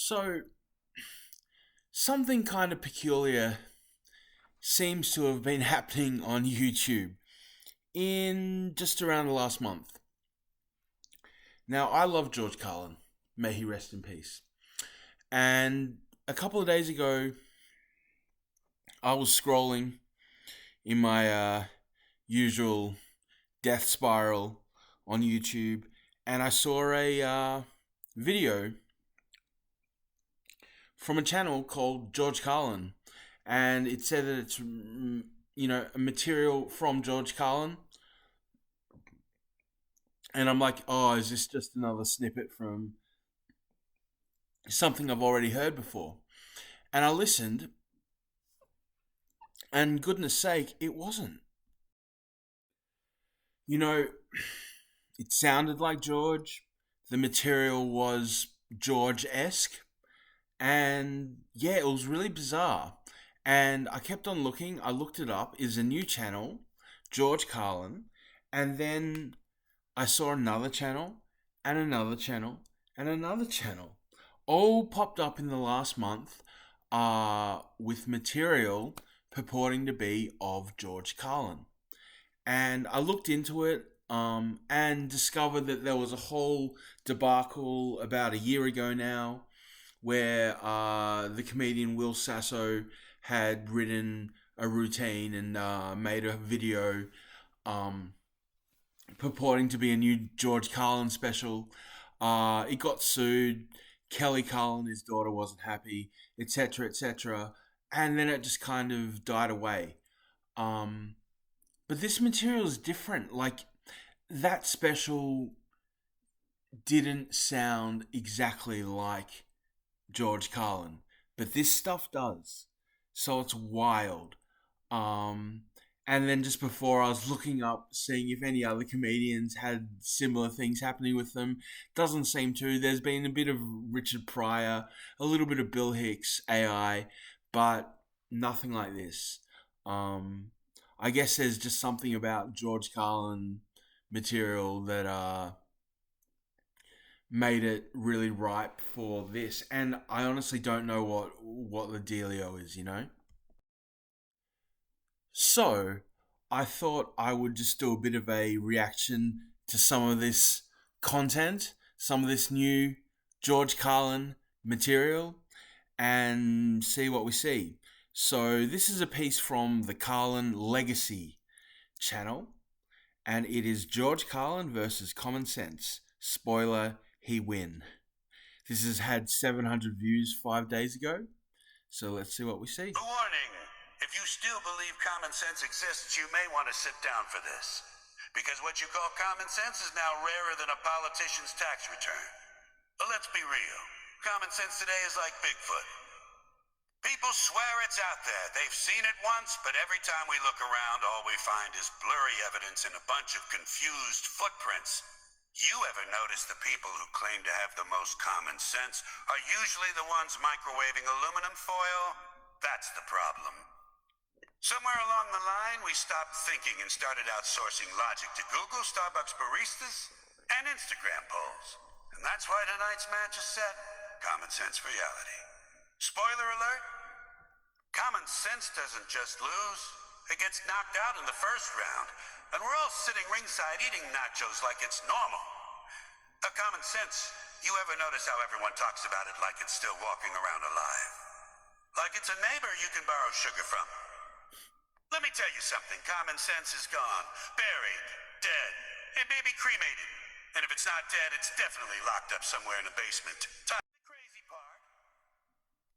So, something kind of peculiar seems to have been happening on YouTube in just around the last month. Now, I love George Carlin. May he rest in peace. And a couple of days ago, I was scrolling in my usual death spiral on YouTube, and I saw a video from a channel called George Carlin, and it said that it's a material from George Carlin, and I'm like, oh, is this just another snippet from something I've already heard before? And I listened, and goodness sake, it wasn't. You know, it sounded like George. The material was George-esque. And yeah, it was really bizarre. And I kept on looking. I looked it up. It's a new channel, George Carlin. And then I saw another channel, and another channel, and another channel. All popped up in the last month with material purporting to be of George Carlin. And I looked into it and discovered that there was a whole debacle about a year ago now where the comedian Will Sasso had written a routine and made a video purporting to be a new George Carlin special. It got sued. Kelly Carlin, his daughter, wasn't happy, etc., etc. And then it just kind of died away. But this material is different. Like, that special didn't sound exactly like George Carlin, but this stuff does. So it's wild. And then just before, I was looking up, seeing if any other comedians had similar things happening with them. Doesn't seem to. There's been a bit of Richard Pryor, a little bit of Bill Hicks, AI, but nothing like this. I guess there's just something about George Carlin material that made it really ripe for this. And I honestly don't know what the dealio is, So, I thought I would just do a bit of a reaction to some of this content, some of this new George Carlin material, and see what we see. So, this is a piece from the Carlin Legacy channel, and it is George Carlin versus Common Sense. Spoiler, he win. This has had 700 views 5 days ago, so let's see what we see. A warning. If you still believe common sense exists, you may want to sit down for this. Because what you call common sense is now rarer than a politician's tax return. But let's be real. Common sense today is like Bigfoot. People swear it's out there. They've seen it once, but every time we look around, all we find is blurry evidence and a bunch of confused footprints. You ever notice the people who claim to have the most common sense are usually the ones microwaving aluminum foil? That's the problem. Somewhere along the line, we stopped thinking and started outsourcing logic to Google, Starbucks baristas, and Instagram polls. And that's why tonight's match is set. Common sense reality. Spoiler alert, common sense doesn't just lose. It gets knocked out in the first round. And we're all sitting ringside eating nachos like it's normal. Common sense, you ever notice how everyone talks about it like it's still walking around alive? Like it's a neighbor you can borrow sugar from. Let me tell you something. Common sense is gone. Buried. Dead. It may be cremated. And if it's not dead, it's definitely locked up somewhere in the basement. The crazy part.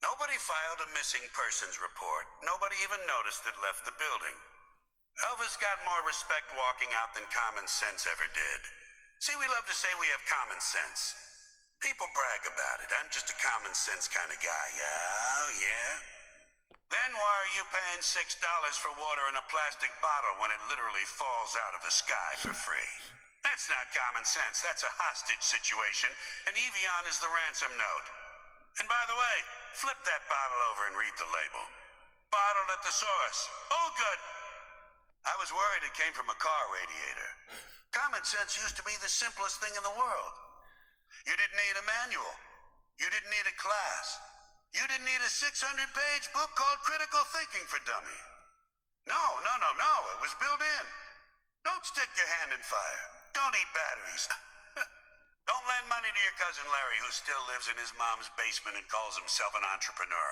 Nobody filed a missing persons report. Nobody even noticed it left the building. Elvis got more respect walking out than common sense ever did. See, we love to say we have common sense. People brag about it. I'm just a common sense kind of guy. Oh, yeah? Then why are you paying $6 for water in a plastic bottle when it literally falls out of the sky for free? That's not common sense. That's a hostage situation, and Evian is the ransom note. And by the way, flip that bottle over and read the label. Bottled at the source. Oh, good. I was worried it came from a car radiator. Common sense used to be the simplest thing in the world. You didn't need a manual. You didn't need a class. 600-page book called Critical Thinking for Dummies. No. It was built in. Don't stick your hand in fire. Don't eat batteries. Don't lend money to your cousin Larry, who still lives in his mom's basement and calls himself an entrepreneur.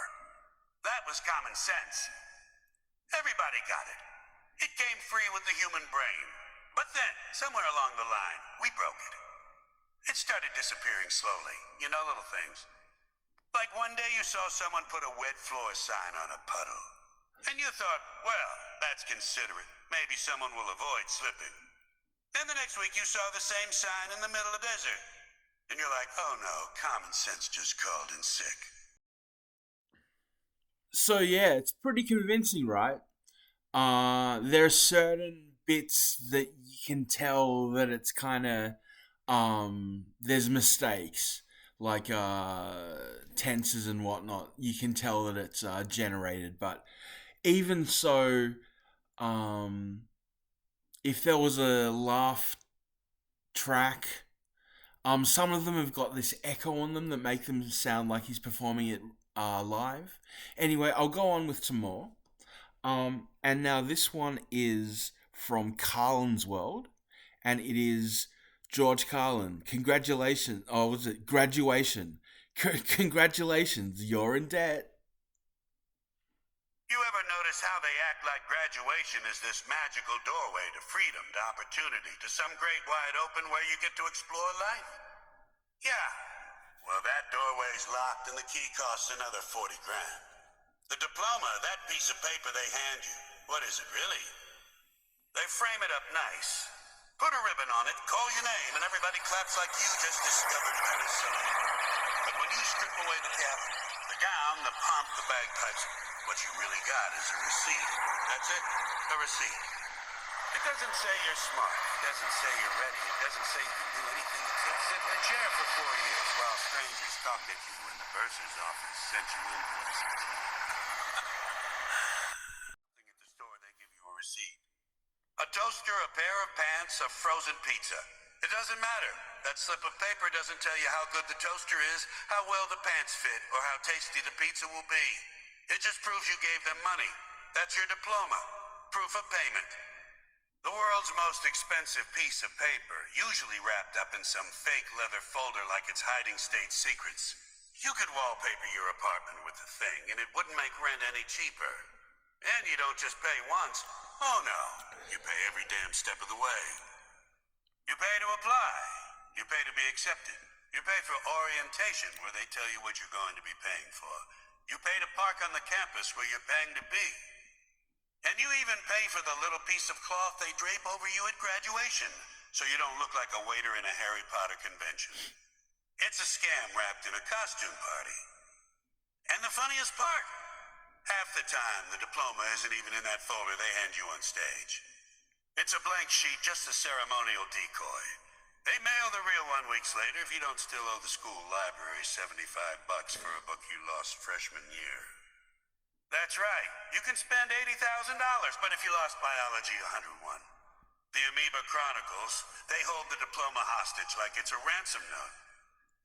That was common sense. Everybody got it. It came free with the human brain. But then, somewhere along the line, we broke it. It started disappearing slowly. You know, little things. Like one day you saw someone put a wet floor sign on a puddle. And you thought, well, that's considerate. Maybe someone will avoid slipping. Then the next week you saw the same sign in the middle of the desert. And you're like, oh no, common sense just called in sick. So yeah, it's pretty convincing, right? There are certain bits that you can tell that it's kind of there's mistakes like tenses and whatnot. You can tell that it's generated, but even so, um, if there was a laugh track, some of them have got this echo on them that make them sound like he's performing it live. Anyway, I'll go on with some more. And now this one is from Carlin's World, and it is George Carlin. Congratulations. Oh, was it graduation? Congratulations, you're in debt. You ever notice how they act like graduation is this magical doorway to freedom, to opportunity, to some great wide open where you get to explore life? Yeah. Well, that doorway's locked and the key costs another 40 grand. The diploma, that piece of paper they hand you, what is it really? They frame it up nice. Put a ribbon on it, call your name, and everybody claps like you just discovered penicillin. But when you strip away the cap, the gown, the pomp, the bagpipes, what you really got is a receipt. That's it, a receipt. It doesn't say you're smart. It doesn't say you're ready. It doesn't say you can do anything except sit in a chair for 4 years while strangers talk at you when the bursar's office sent you invoices. At the store, they give you a receipt. A toaster, a pair of pants, a frozen pizza. It doesn't matter. That slip of paper doesn't tell you how good the toaster is, how well the pants fit, or how tasty the pizza will be. It just proves you gave them money. That's your diploma. Proof of payment. The world's most expensive piece of paper, usually wrapped up in some fake leather folder like it's hiding state secrets. You could wallpaper your apartment with the thing, and it wouldn't make rent any cheaper. And you don't just pay once. Oh no, you pay every damn step of the way. You pay to apply. You pay to be accepted. You pay for orientation, where they tell you what you're going to be paying for. You pay to park on the campus where you're paying to be. And you even pay for the little piece of cloth they drape over you at graduation, so you don't look like a waiter in a Harry Potter convention. It's a scam wrapped in a costume party. And the funniest part, half the time the diploma isn't even in that folder they hand you on stage. It's a blank sheet, just a ceremonial decoy. They mail the real one weeks later if you don't still owe the school library $75 for a book you lost freshman year. That's right. You can spend $80,000, but if you lost biology, 101. The Amoeba Chronicles, they hold the diploma hostage like it's a ransom note.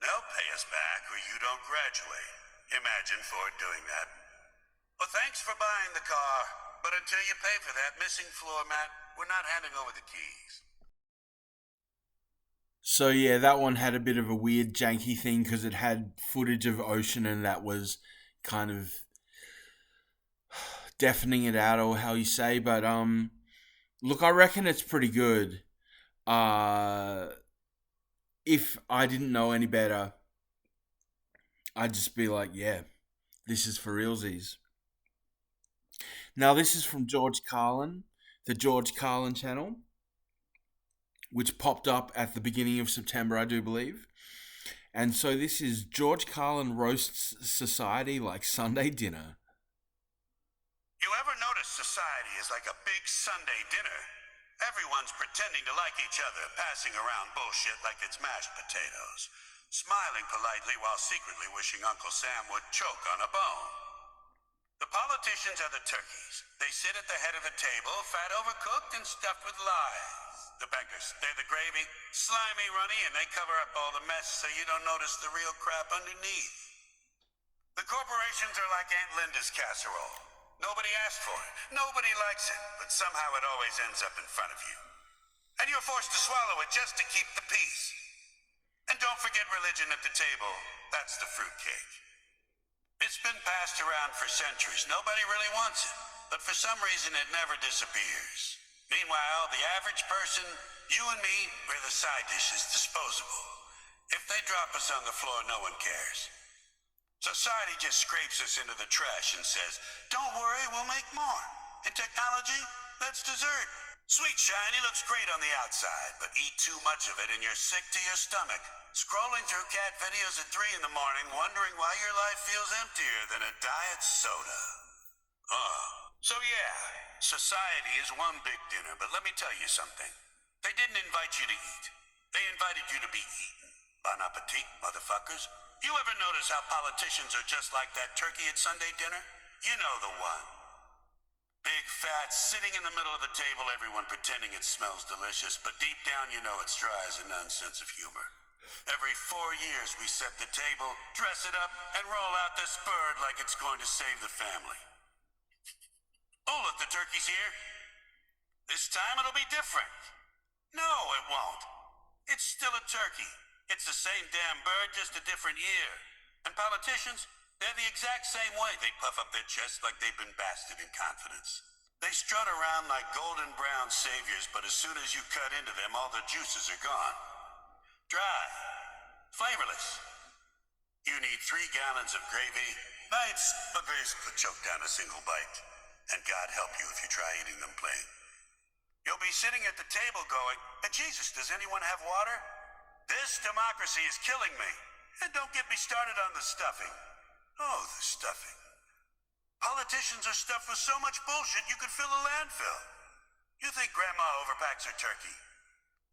They'll pay us back or you don't graduate. Imagine Ford doing that. Well, thanks for buying the car, but until you pay for that missing floor mat, we're not handing over the keys. So yeah, that one had a bit of a weird janky thing because it had footage of ocean and that was kind of deafening it out, or how you say. But look, I reckon it's pretty good. If I didn't know any better, I'd just be like, yeah, this is for realsies. Now this is from George Carlin, the George Carlin channel, which popped up at the beginning of September, I do believe. And so this is George Carlin roasts society like Sunday dinner. You ever notice society is like a big Sunday dinner? Everyone's pretending to like each other, passing around bullshit like it's mashed potatoes, smiling politely while secretly wishing Uncle Sam would choke on a bone. The politicians are the turkeys. They sit at the head of the table, fat overcooked and stuffed with lies. The bankers, they're the gravy, slimy, runny, and they cover up all the mess so you don't notice the real crap underneath. The corporations are like Aunt Linda's casserole. Nobody asked for it. Nobody likes it, but somehow it always ends up in front of you. And you're forced to swallow it just to keep the peace. And don't forget religion at the table. That's the fruitcake. It's been passed around for centuries. Nobody really wants it. But for some reason, it never disappears. Meanwhile, the average person, you and me, we're the side dishes, disposable. If they drop us on the floor, no one cares. Society just scrapes us into the trash and says, don't worry, we'll make more. In technology, that's dessert. Sweet shiny looks great on the outside, but eat too much of it and you're sick to your stomach. Scrolling through cat videos at 3 in the morning, wondering why your life feels emptier than a diet soda. So yeah, society is one big dinner, but let me tell you something. They didn't invite you to eat. They invited you to be eaten. Bon appetit, motherfuckers. You ever notice how politicians are just like that turkey at Sunday dinner? You know the one. Big fat, sitting in the middle of the table, everyone pretending it smells delicious, but deep down you know it's dry as a nun's sense of humor. Every 4 years we set the table, dress it up, and roll out this bird like it's going to save the family. Oh, look, the turkey's here. This time it'll be different. No, it won't. It's still a turkey. It's the same damn bird, just a different year. And politicians, they're the exact same way. They puff up their chests like they've been basted in confidence. They strut around like golden brown saviors, but as soon as you cut into them, all the juices are gone. Dry. Flavorless. You need 3 gallons of gravy. Nights, but basically choke down a single bite. And God help you if you try eating them plain. You'll be sitting at the table going, Jesus, does anyone have water? This democracy is killing me. And don't get me started on the stuffing. Oh, the stuffing. Politicians are stuffed with so much bullshit you could fill a landfill. You think Grandma overpacks her turkey.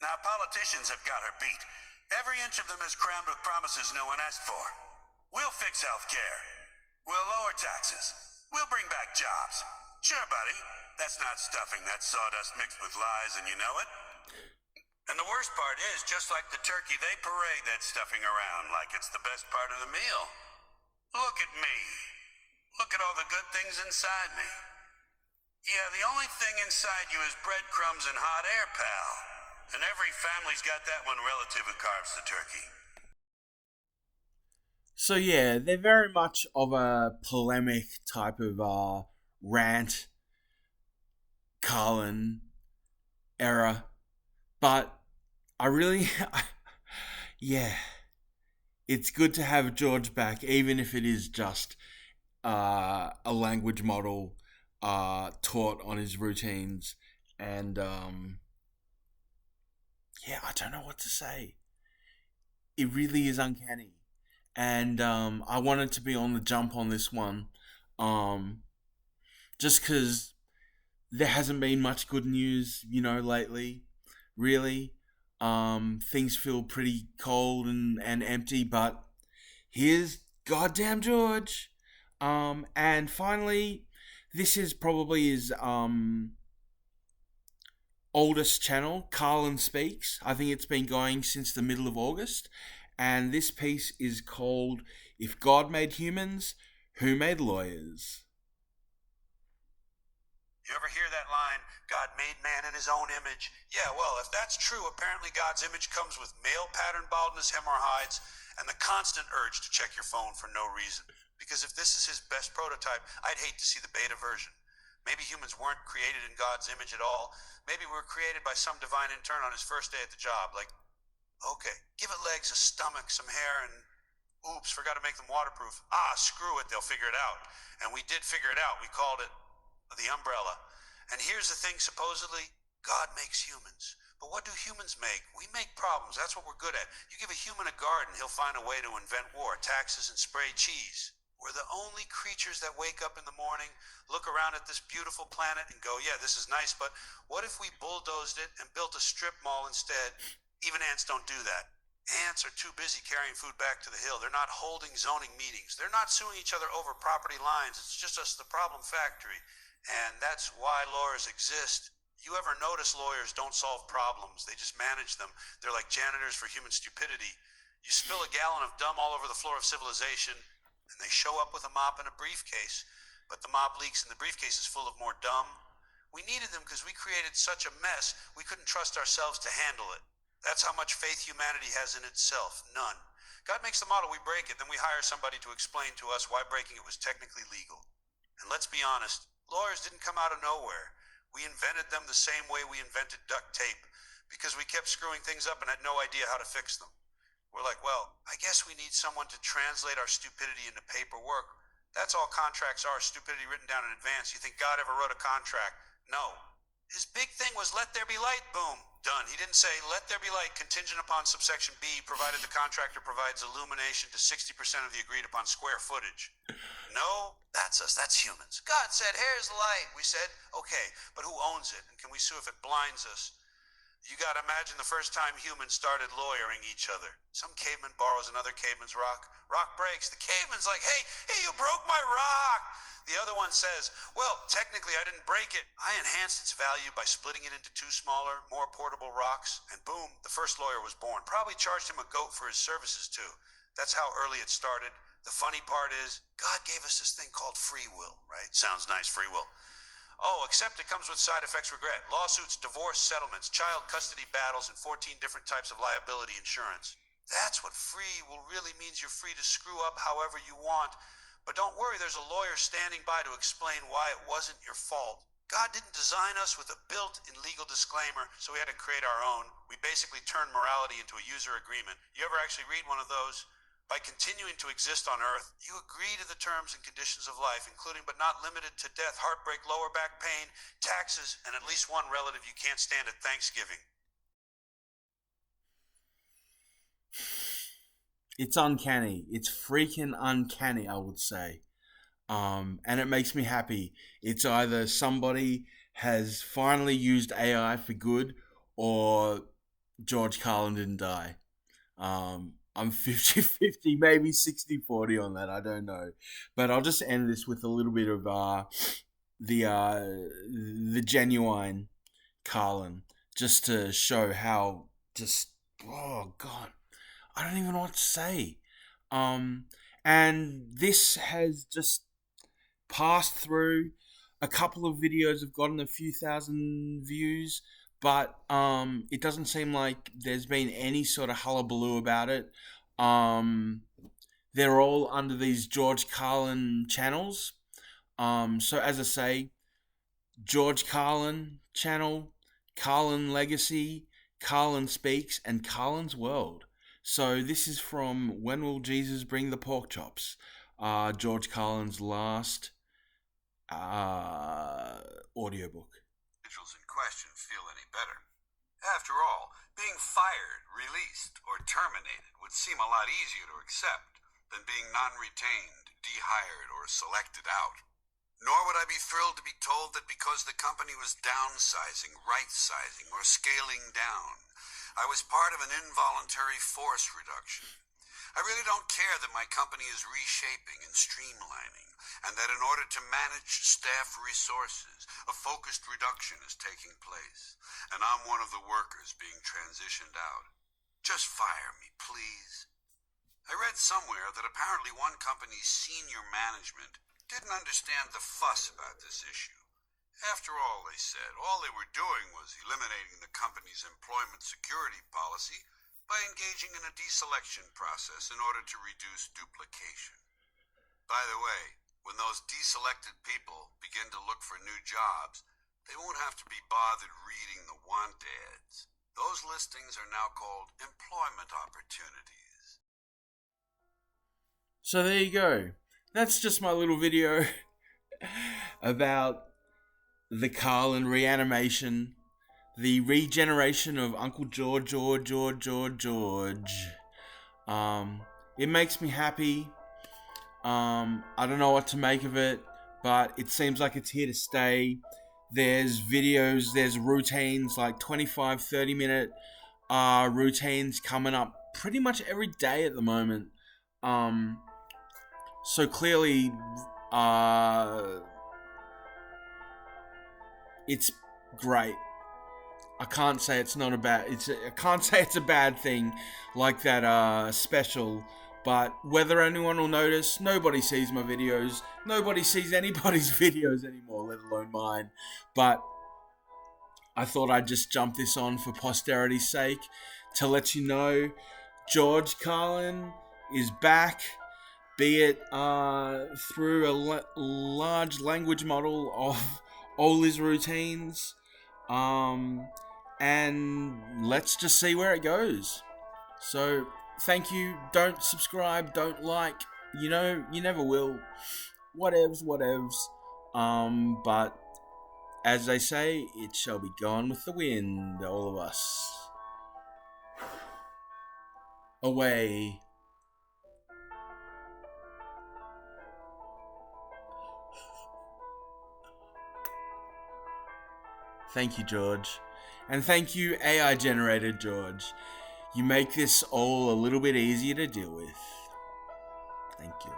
Now, politicians have got her beat. Every inch of them is crammed with promises no one asked for. We'll fix health care. We'll lower taxes. We'll bring back jobs. Sure, buddy. That's not stuffing. That's sawdust mixed with lies, and you know it. And the worst part is, just like the turkey, they parade that stuffing around like it's the best part of the meal. Look at me. Look at all the good things inside me. Yeah, the only thing inside you is breadcrumbs and hot air, pal. And every family's got that one relative who carves the turkey. So yeah, they're very much of a polemic type of rant, Carlin era, but I really, yeah, it's good to have George back, even if it is just a language model taught on his routines, and yeah, I don't know what to say. It really is uncanny. And I wanted to be on the jump on this one, just because there hasn't been much good news, lately. Really, things feel pretty cold and empty. But here's goddamn George. And finally, this is probably his oldest channel, Carlin Speaks. I think it's been going since the middle of August. And this piece is called If God Made Humans, Who Made Lawyers? You ever hear that line, God made man in his own image? Yeah, well, if that's true, apparently God's image comes with male pattern baldness, hemorrhoids, and the constant urge to check your phone for no reason. Because if this is his best prototype, I'd hate to see the beta version. Maybe humans weren't created in God's image at all. Maybe we were created by some divine intern on his first day at the job, like, okay, give it legs, a stomach, some hair, and oops, forgot to make them waterproof. Screw it, they'll figure it out. And we did figure it out. We called it the umbrella. And here's the thing, supposedly, God makes humans. But what do humans make? We make problems. That's what we're good at. You give a human a garden, he'll find a way to invent war, taxes, and spray cheese. We're the only creatures that wake up in the morning, look around at this beautiful planet, and go, yeah, this is nice, but what if we bulldozed it and built a strip mall instead? Even ants don't do that. Ants are too busy carrying food back to the hill. They're not holding zoning meetings. They're not suing each other over property lines. It's just us, the problem factory. And that's why lawyers exist. You ever notice lawyers don't solve problems? They just manage them. They're like janitors for human stupidity. You spill a gallon of dumb all over the floor of civilization, And they show up with a mop and a briefcase, but the mop leaks and the briefcase is full of more dumb. We needed them because we created such a mess, we couldn't trust ourselves to handle it. That's how much faith humanity has in itself. None. God makes the model, we break it, then we hire somebody to explain to us why breaking it was technically legal. And let's be honest, lawyers didn't come out of nowhere. We invented them the same way we invented duct tape, because we kept screwing things up and had no idea how to fix them. We're like, well, I guess we need someone to translate our stupidity into paperwork. That's all contracts are, stupidity written down in advance. You think God ever wrote a contract? No. His big thing was let there be light, boom, done. He didn't say let there be light contingent upon subsection B, provided the contractor provides illumination to 60% of the agreed upon square footage. No, that's us, that's humans. God said, here's the light. We said, okay, but who owns it? And can we sue if it blinds us? You gotta imagine the first time humans started lawyering each other. Some caveman borrows another caveman's rock. Rock breaks. The caveman's like, hey, you broke my rock. The other one says, well, technically I didn't break it. I enhanced its value by splitting it into two smaller, more portable rocks. And boom, the first lawyer was born. Probably charged him a goat for his services too. That's how early it started. The funny part is, God gave us this thing called free will, right? Sounds nice, free will. Oh, except it comes with side effects, regret. Lawsuits, divorce, settlements, child custody battles, and 14 different types of liability insurance. That's what free will really means. You're free to screw up however you want. But don't worry, there's a lawyer standing by to explain why it wasn't your fault. God didn't design us with a built-in legal disclaimer, so we had to create our own. We basically turned morality into a user agreement. You ever actually read one of those? By continuing to exist on Earth, you agree to the terms and conditions of life, including but not limited to death, heartbreak, lower back pain, taxes, and at least one relative you can't stand at Thanksgiving. It's uncanny. It's freaking uncanny, I would say. And it makes me happy. It's either somebody has finally used AI for good or George Carlin didn't die. I'm 50-50, maybe 60-40 on that. I don't know. But I'll just end this with a little bit of the genuine Carlin, just to show how just, oh god, I don't even know what to say. And this has just passed through. A couple of videos have gotten a few thousand views, but it doesn't seem like there's been any sort of hullabaloo about it. They're all under these George Carlin channels. So as I say, George Carlin channel, Carlin Legacy, Carlin Speaks, and Carlin's World. So this is from When Will Jesus Bring the Pork Chops? George Carlin's last audiobook. Individuals in question feel any better. After all, being fired, released, or terminated would seem a lot easier to accept than being non-retained, dehired, or selected out. Nor would I be thrilled to be told that because the company was downsizing, right-sizing, or scaling down, I was part of an involuntary force reduction. I really don't care that my company is reshaping and streamlining, and that in order to manage staff resources, a focused reduction is taking place, and I'm one of the workers being transitioned out. Just fire me, please. I read somewhere that apparently one company's senior management didn't understand the fuss about this issue. After all, they said, all they were doing was eliminating the company's employment security policy by engaging in a deselection process in order to reduce duplication. By the way, when those deselected people begin to look for new jobs, they won't have to be bothered reading the want ads. Those listings are now called employment opportunities. So there you go. That's just my little video about the Carlin reanimation, the regeneration of Uncle George. It makes me happy. I don't know what to make of it, but it seems like it's here to stay. There's videos, there's routines, like 25, 30-minute routines coming up pretty much every day at the moment. So clearly, it's great. I can't say it's not a bad. I can't say it's a bad thing, like that special But whether anyone will notice, nobody sees my videos. Nobody sees anybody's videos anymore, let alone mine. But I thought I'd just jump this on for posterity's sake to let you know George Carlin is back, be it through a large language model of all his routines. And let's just see where it goes. So, thank you. Don't subscribe, don't like. You know, you never will. Whatevs. But as they say, it shall be gone with the wind, all of us. Away. Thank you, George. And thank you, AI generated George. You make this all a little bit easier to deal with. Thank you.